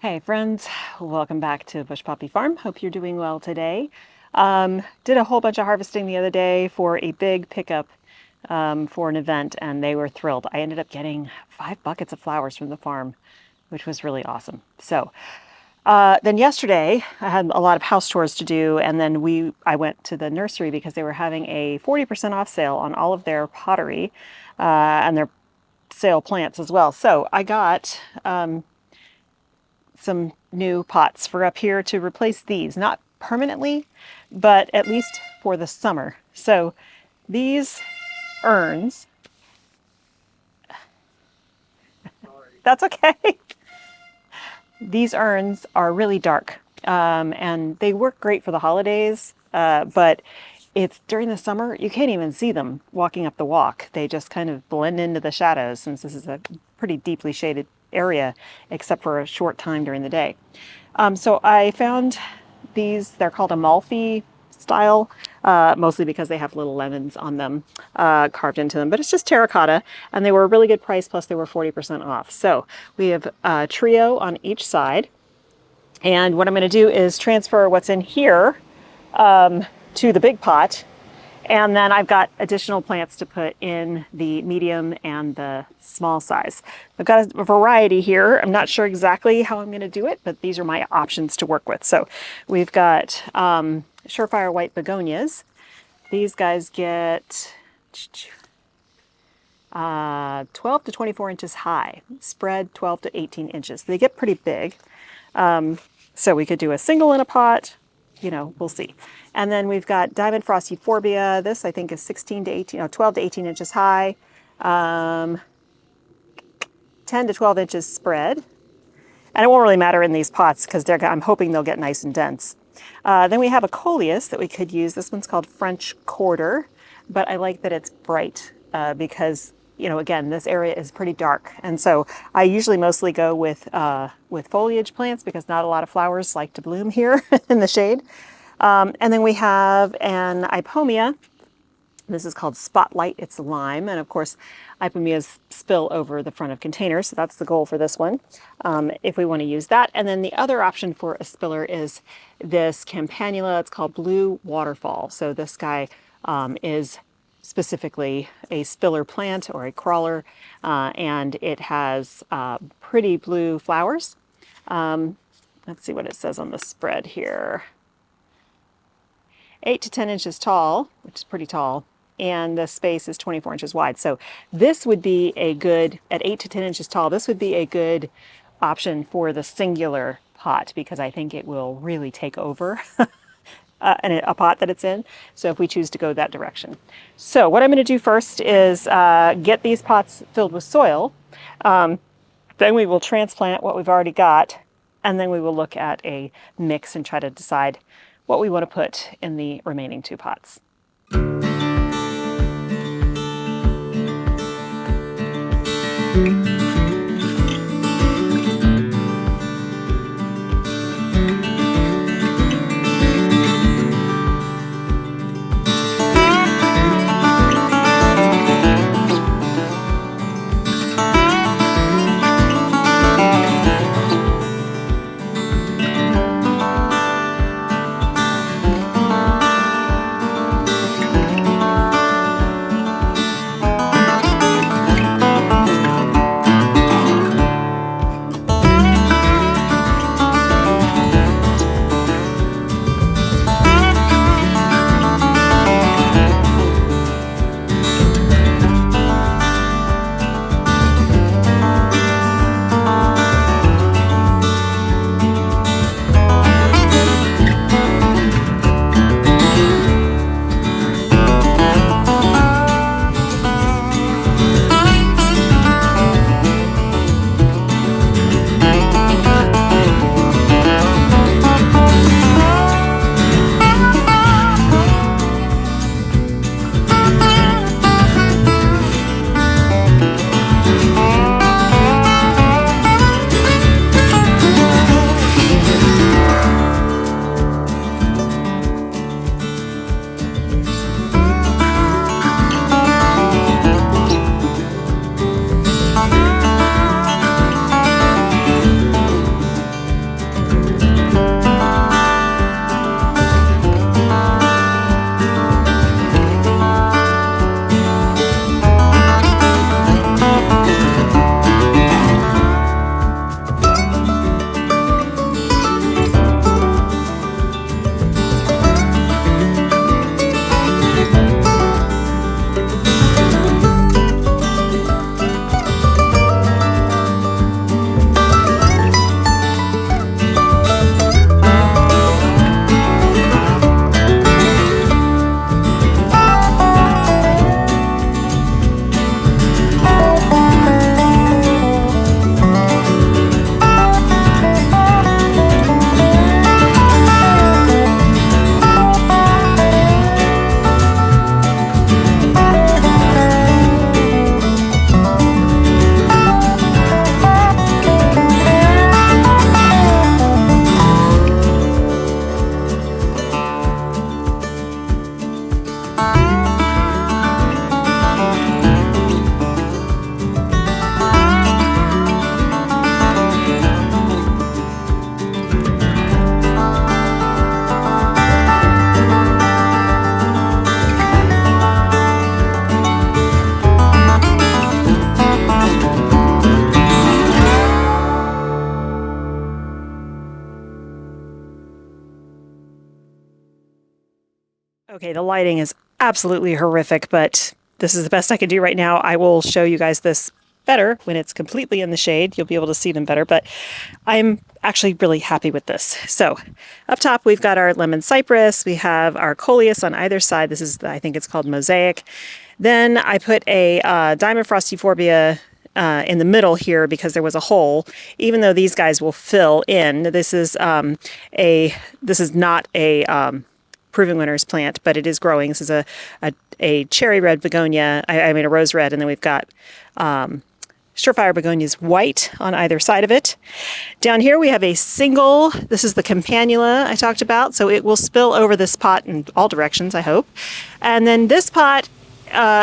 Hey friends, welcome back to Bush Poppy Farm. Hope you're doing well today. Did a whole bunch of harvesting the other day for a big pickup for an event, and they were thrilled. I ended up getting 5 buckets of flowers from the farm, which was really awesome. Then yesterday I had a lot of house chores to do, and then I went to the nursery because they were having a 40% off sale on all of their pottery and their sale plants as well. So I got some new pots for up here to replace these, not permanently, but at least for the summer. So these urns, that's okay. These urns are really dark and they work great for the holidays, but it's during the summer, you can't even see them walking up the walk. They just kind of blend into the shadows since this is a pretty deeply shaded area, except for a short time during the day. So I found these, they're called Amalfi style, mostly because they have little lemons on them carved into them, but it's just terracotta, and they were a really good price, plus they were 40% off. So we have a trio on each side, and what I'm going to do is transfer what's in here to the big pot, and then I've got additional plants to put in the medium and the small size. I've got a variety here. I'm not sure exactly how I'm going to do it, but these are my options to work with. So we've got Surefire White Begonias. These guys get 12 to 24 inches high, spread 12 to 18 inches. They get pretty big. So we could do a single in a pot, we'll see. And then we've got Diamond Frost Euphorbia. This I think is 12 to 18 inches high, 10 to 12 inches spread. And it won't really matter in these pots because I'm hoping they'll get nice and dense. Then we have a coleus that we could use. This one's called French Quarter, but I like that it's bright because, again, this area is pretty dark. And so I usually mostly go with foliage plants because not a lot of flowers like to bloom here in the shade. And then we have an Ipomea. This is called Spotlight. It's lime. And of course, Ipomeas spill over the front of containers. So that's the goal for this one, if we want to use that. And then the other option for a spiller is this Campanula. It's called Blue Waterfall. So this guy is specifically a spiller plant or a crawler, and it has pretty blue flowers. Let's see what it says on the spread here. 8 to 10 inches tall, which is pretty tall, and the space is 24 inches wide. So this would be at 8 to 10 inches tall, this would be a good option for the singular pot because I think it will really take over a pot that it's in. So if we choose to go that direction. So what I'm going to do first is get these pots filled with soil. Then we will transplant what we've already got, and then we will look at a mix and try to decide what we want to put in the remaining 2 pots. Okay, the lighting is absolutely horrific, but this is the best I can do right now. I will show you guys this better when it's completely in the shade. You'll be able to see them better, but I'm actually really happy with this. So up top, we've got our lemon cypress. We have our coleus on either side. This is, I think it's called mosaic. Then I put a diamond frost euphorbia in the middle here because there was a hole. Even though these guys will fill in, this is not a Proving Winners plant, but it is growing. This is a cherry red begonia. I mean a rose red, and then we've got Surefire begonias white on either side of it. Down here we have a single, this is the campanula I talked about, so it will spill over this pot in all directions, I hope. And then this pot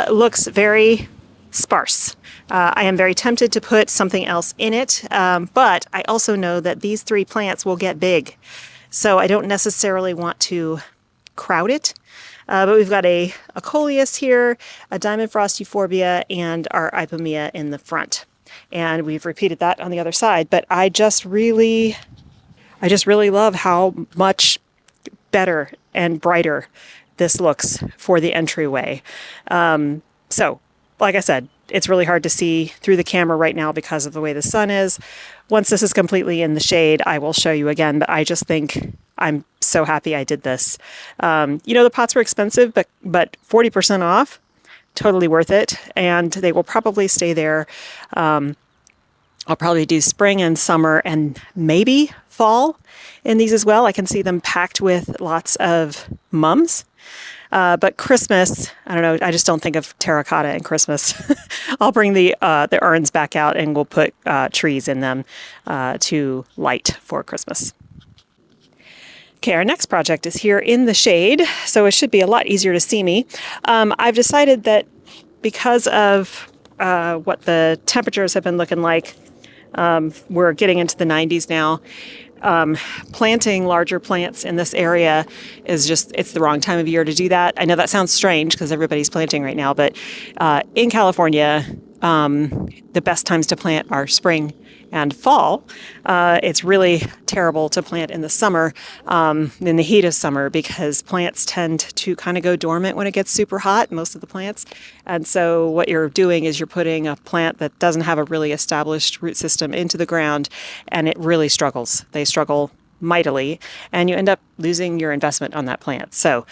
looks very sparse. I am very tempted to put something else in it, but I also know that these three plants will get big. So I don't necessarily want to crowd it. But we've got a coleus here, a diamond frost euphorbia, and our ipomea in the front. And we've repeated that on the other side, but I just really love how much better and brighter this looks for the entryway. So, like I said, it's really hard to see through the camera right now because of the way the sun is. Once this is completely in the shade, I will show you again, but I just think I'm so happy I did this. The pots were expensive, but 40% off, totally worth it. And they will probably stay there. I'll probably do spring and summer and maybe fall in these as well. I can see them packed with lots of mums. But Christmas, I don't know, I just don't think of terracotta and Christmas. I'll bring the urns back out and we'll put trees in them to light for Christmas. Okay, our next project is here in the shade, so it should be a lot easier to see me. I've decided that because of what the temperatures have been looking like, we're getting into the 90s now. Planting larger plants in this area is it's the wrong time of year to do that. I know that sounds strange because everybody's planting right now, but in California, the best times to plant are spring and fall. It's really terrible to plant in the summer, in the heat of summer, because plants tend to kind of go dormant when it gets super hot, most of the plants. And so what you're doing is you're putting a plant that doesn't have a really established root system into the ground, and it really struggles. They struggle mightily, and you end up losing your investment on that plant. So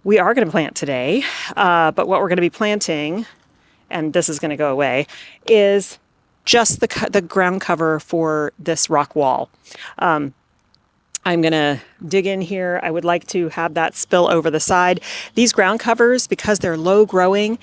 we are going to plant today, but what we're going to be planting, and this is going to go away, is just the ground cover for this rock wall. I'm going to dig in here. I would like to have that spill over the side. These ground covers, because they're low growing,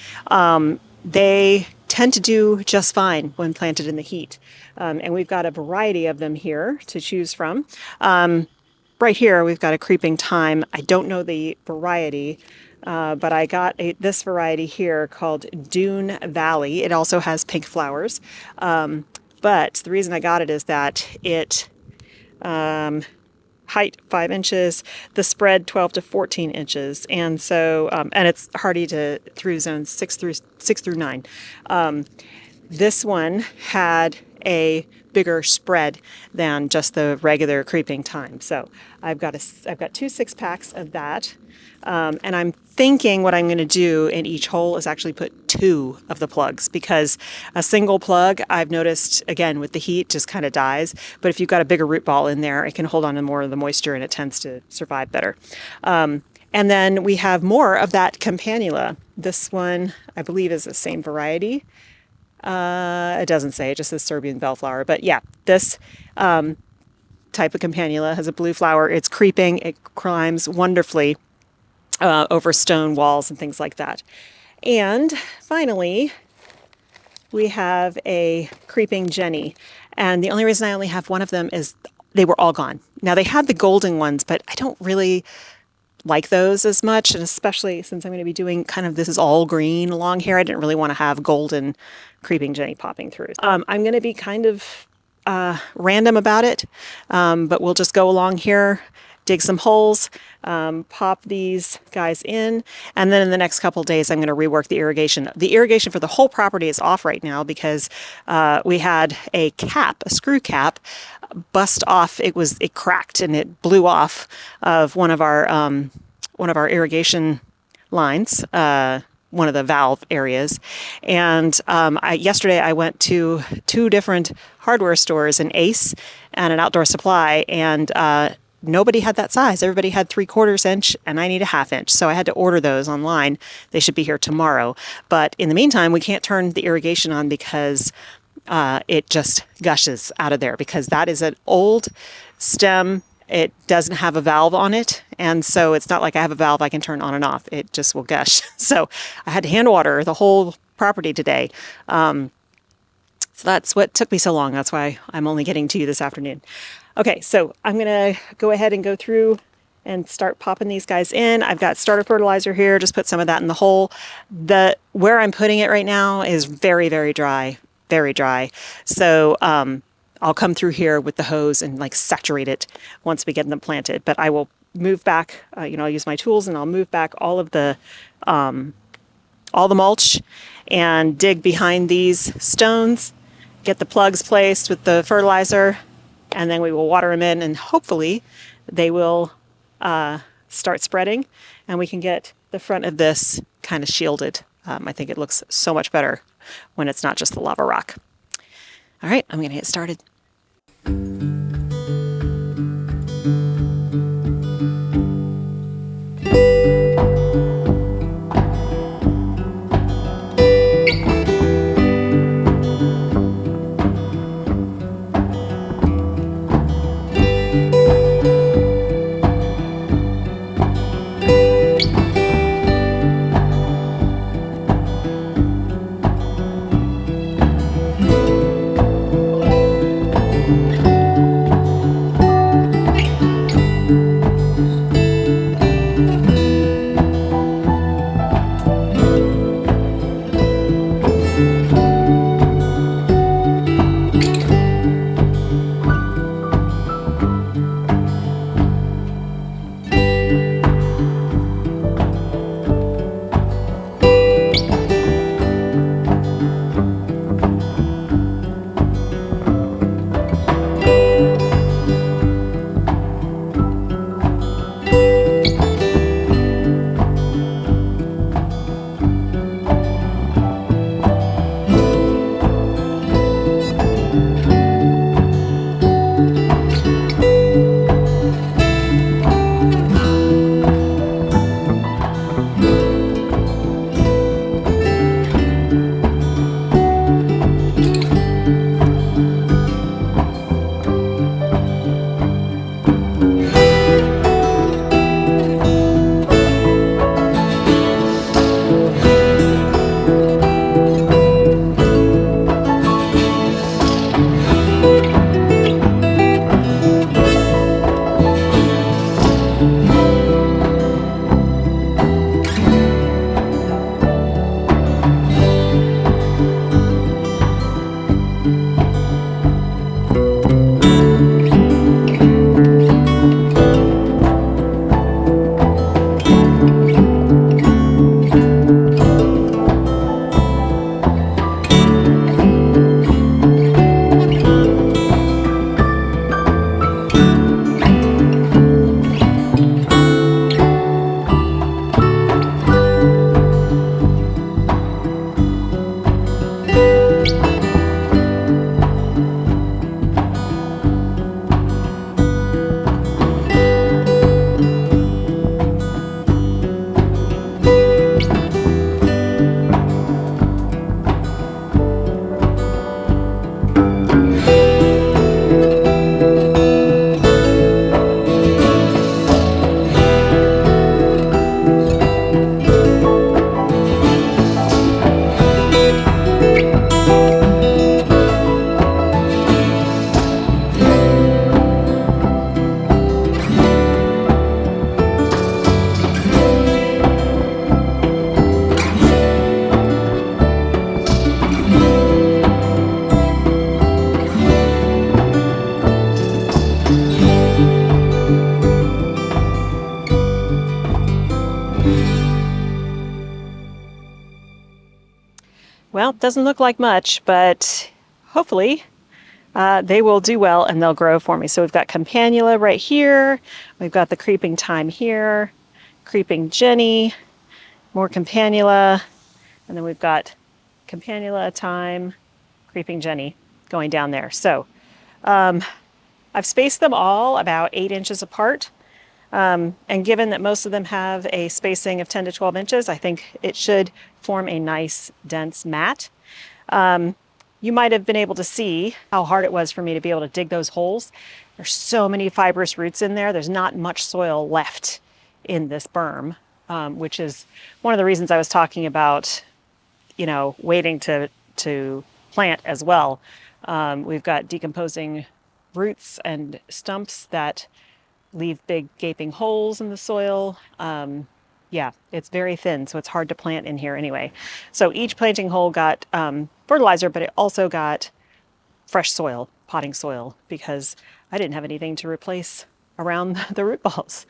they tend to do just fine when planted in the heat. And we've got a variety of them here to choose from. Right here, we've got a creeping thyme. I don't know the variety, but I got this variety here called Dune Valley. It also has pink flowers. But the reason I got it is that it, height 5 inches, the spread 12 to 14 inches. And so, and it's hardy through zones 6 through 9. This one had a bigger spread than just the regular creeping thyme. So I've got 2 6-packs of that. And I'm thinking what I'm going to do in each hole is actually put 2 of the plugs, because a single plug, I've noticed, again, with the heat, just kind of dies. But if you've got a bigger root ball in there, it can hold on to more of the moisture and it tends to survive better. And then we have more of that campanula. This one, I believe, is the same variety. It doesn't say, it just says Serbian bellflower. But yeah, this type of campanula has a blue flower. It's creeping. It climbs wonderfully over stone walls and things like that. And finally, we have a creeping Jenny. And the only reason I only have one of them is they were all gone. Now, they had the golden ones, but I don't really like those as much, and especially since I'm going to be doing kind of this is all green along here, I didn't really want to have golden creeping Jenny popping through. I'm going to be kind of random about it, but we'll just go along here, dig some holes, pop these guys in, and then in the next couple of days I'm going to rework the irrigation. The irrigation for the whole property is off right now because we had a screw cap, bust off. It cracked and it blew off of one of our irrigation lines, one of the valve areas. And yesterday I went to 2 different hardware stores, an Ace and an Outdoor Supply, and nobody had that size. Everybody had 3/4 inch, and I need a 1/2 inch. So I had to order those online. They should be here tomorrow. But in the meantime, we can't turn the irrigation on because it just gushes out of there, because that is an old stem. It doesn't have a valve on it, and so it's not like I have a valve I can turn on and off. It just will gush. So I had to hand water the whole property today. So that's what took me so long. That's why I'm only getting to you this afternoon. Okay, so I'm going to go ahead and go through and start popping these guys in. I've got starter fertilizer here. Just put some of that in the hole. Where I'm putting it right now is very, very dry, very dry. So I'll come through here with the hose and like saturate it once we get them planted. But I will move back, I'll use my tools and I'll move back all the mulch and dig behind these stones, get the plugs placed with the fertilizer, and then we will water them in, and hopefully they will start spreading and we can get the front of this kind of shielded. I think it looks so much better when it's not just the lava rock. All right, I'm going to get started. Well, it doesn't look like much, but hopefully they will do well and they'll grow for me. So we've got Campanula right here. We've got the Creeping Thyme here, Creeping Jenny, more campanula, and then we've got campanula, thyme, creeping Jenny going down there. So I've spaced them all about 8 inches apart. And given that most of them have a spacing of 10 to 12 inches, I think it should form a nice, dense mat. You might have been able to see how hard it was for me to be able to dig those holes. There's so many fibrous roots in there. There's not much soil left in this berm, which is one of the reasons I was talking about, waiting to plant as well. We've got decomposing roots and stumps that leave big gaping holes in the soil. Yeah, it's very thin, so it's hard to plant in here anyway. So each planting hole got fertilizer, but it also got fresh soil, potting soil, because I didn't have anything to replace around the root balls.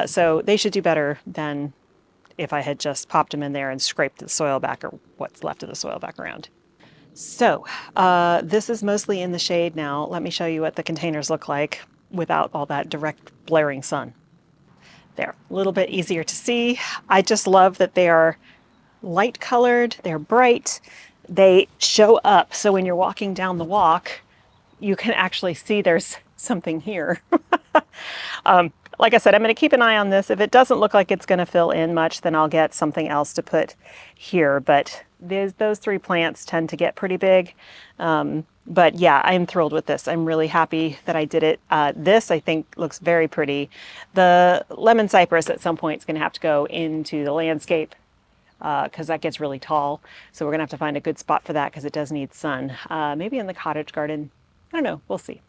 So they should do better than if I had just popped them in there and scraped the soil back, or what's left of the soil back around. So this is mostly in the shade now. Let me show you what the containers look like without all that direct blaring sun. They're a little bit easier to see. I just love that they are light colored, they're bright, they show up. So when you're walking down the walk, you can actually see there's something here. Like I said, I'm going to keep an eye on this. If it doesn't look like it's going to fill in much, then I'll get something else to put here. But those 3 plants tend to get pretty big. But yeah, I'm thrilled with this. I'm really happy that I did it. This, I think, looks very pretty. The lemon cypress at some point is going to have to go into the landscape because that gets really tall. So we're going to have to find a good spot for that because it does need sun. Maybe in the cottage garden. I don't know. We'll see.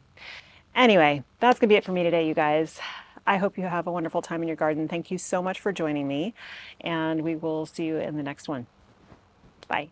Anyway, that's going to be it for me today, you guys. I hope you have a wonderful time in your garden. Thank you so much for joining me, and we will see you in the next one. Bye.